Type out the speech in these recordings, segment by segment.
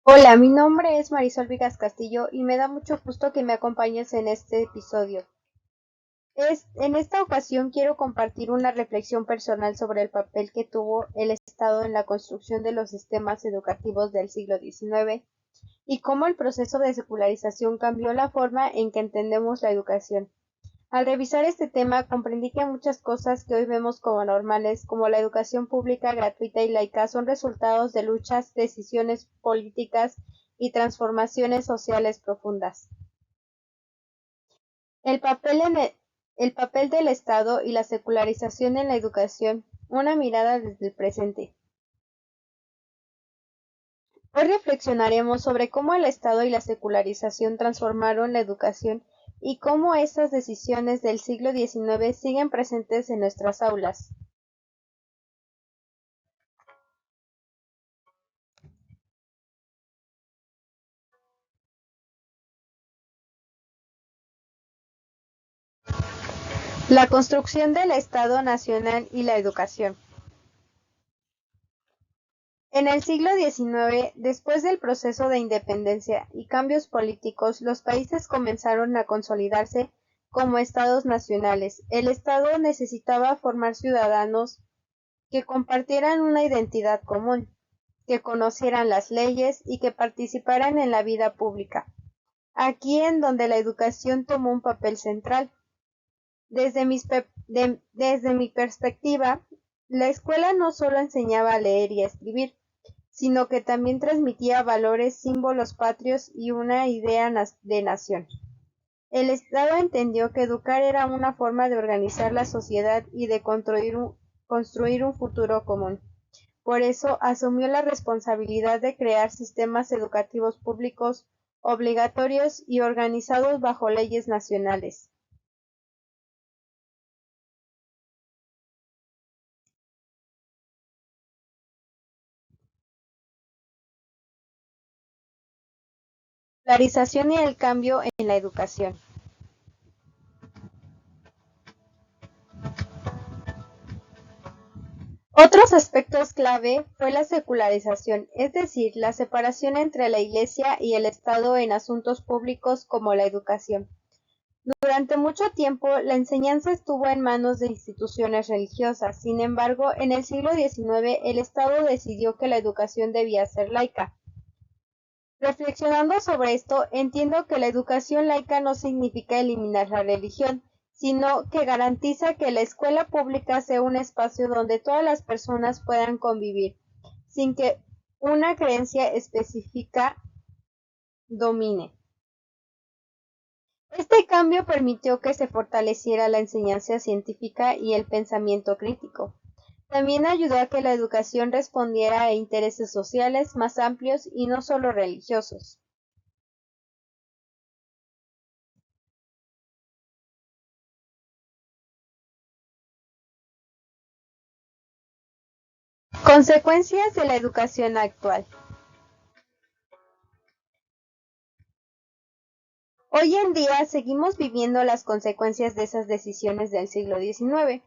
Hola, mi nombre es Marisol Vigas Castillo y me da mucho gusto que me acompañes en este episodio. En esta ocasión quiero compartir una reflexión personal sobre el papel que tuvo el Estado en la construcción de los sistemas educativos del siglo XIX y cómo el proceso de secularización cambió la forma en que entendemos la educación. Al revisar este tema comprendí que muchas cosas que hoy vemos como normales, como la educación pública gratuita y laica, son resultados de luchas, decisiones políticas y transformaciones sociales profundas. El papel, el papel del Estado y la secularización en la educación, una mirada desde el presente. Hoy reflexionaremos sobre cómo el Estado y la secularización transformaron la educación y cómo esas decisiones del siglo XIX siguen presentes en nuestras aulas. La construcción del Estado Nacional y la educación. En el siglo XIX, después del proceso de independencia y cambios políticos, los países comenzaron a consolidarse como estados nacionales. El Estado necesitaba formar ciudadanos que compartieran una identidad común, que conocieran las leyes y que participaran en la vida pública. Aquí en donde la educación tomó un papel central. Desde mi perspectiva, la escuela no solo enseñaba a leer y a escribir, sino que también transmitía valores, símbolos patrios y una idea de nación. El Estado entendió que educar era una forma de organizar la sociedad y de construir un futuro común. Por eso asumió la responsabilidad de crear sistemas educativos públicos obligatorios y organizados bajo leyes nacionales. Polarización y el cambio en la educación. Otros aspectos clave fue la secularización, es decir, la separación entre la Iglesia y el Estado en asuntos públicos como la educación. Durante mucho tiempo, la enseñanza estuvo en manos de instituciones religiosas. Sin embargo, en el siglo XIX, el Estado decidió que la educación debía ser laica. Reflexionando sobre esto, entiendo que la educación laica no significa eliminar la religión, sino que garantiza que la escuela pública sea un espacio donde todas las personas puedan convivir, sin que una creencia específica domine. Este cambio permitió que se fortaleciera la enseñanza científica y el pensamiento crítico. También ayudó a que la educación respondiera a intereses sociales más amplios y no solo religiosos. Consecuencias de la educación actual. Hoy en día seguimos viviendo las consecuencias de esas decisiones del siglo XIX.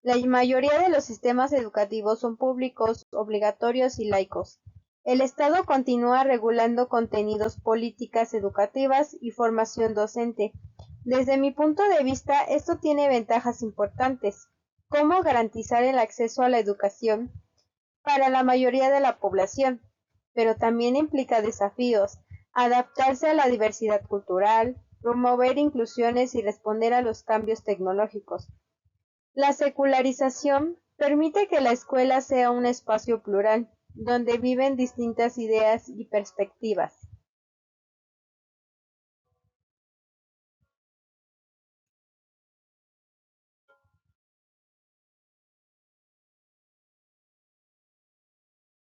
La mayoría de los sistemas educativos son públicos, obligatorios y laicos. El Estado continúa regulando contenidos, políticas educativas y formación docente. Desde mi punto de vista, esto tiene ventajas importantes. ¿Cómo garantizar el acceso a la educación para la mayoría de la población? Pero también implica desafíos, adaptarse a la diversidad cultural, promover inclusiones y responder a los cambios tecnológicos. La secularización permite que la escuela sea un espacio plural, donde viven distintas ideas y perspectivas.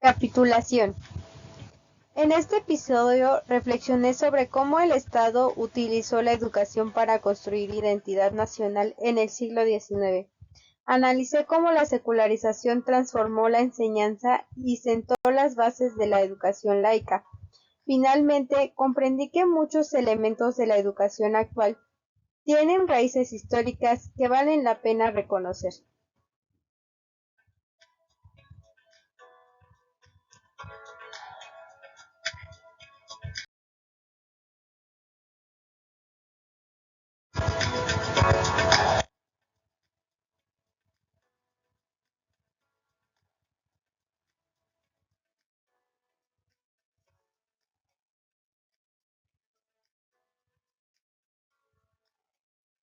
Capitulación. En este episodio reflexioné sobre cómo el Estado utilizó la educación para construir identidad nacional en el siglo XIX. Analicé cómo la secularización transformó la enseñanza y sentó las bases de la educación laica. Finalmente, comprendí que muchos elementos de la educación actual tienen raíces históricas que valen la pena reconocer.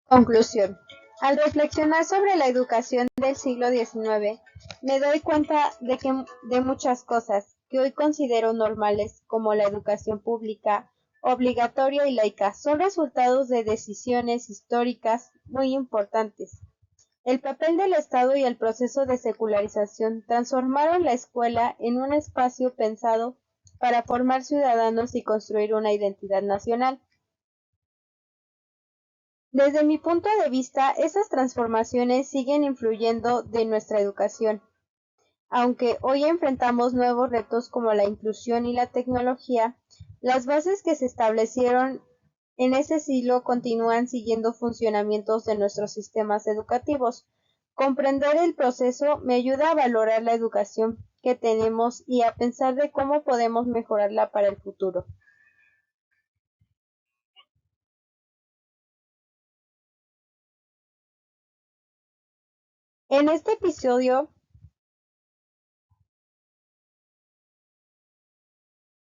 Conclusión. Al reflexionar sobre la educación del siglo XIX, me doy cuenta de muchas cosas que hoy considero normales, como la educación pública, obligatoria y laica, son resultados de decisiones históricas muy importantes. El papel del Estado y el proceso de secularización transformaron la escuela en un espacio pensado para formar ciudadanos y construir una identidad nacional. Desde mi punto de vista, esas transformaciones siguen influyendo de nuestra educación. Aunque hoy enfrentamos nuevos retos como la inclusión y la tecnología, las bases que se establecieron en ese siglo continúan siguiendo funcionamientos de nuestros sistemas educativos. Comprender el proceso me ayuda a valorar la educación que tenemos y a pensar de cómo podemos mejorarla para el futuro. En este episodio,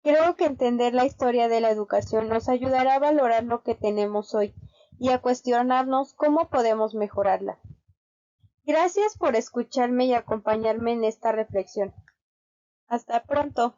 creo que entender la historia de la educación nos ayudará a valorar lo que tenemos hoy y a cuestionarnos cómo podemos mejorarla. Gracias por escucharme y acompañarme en esta reflexión. Hasta pronto.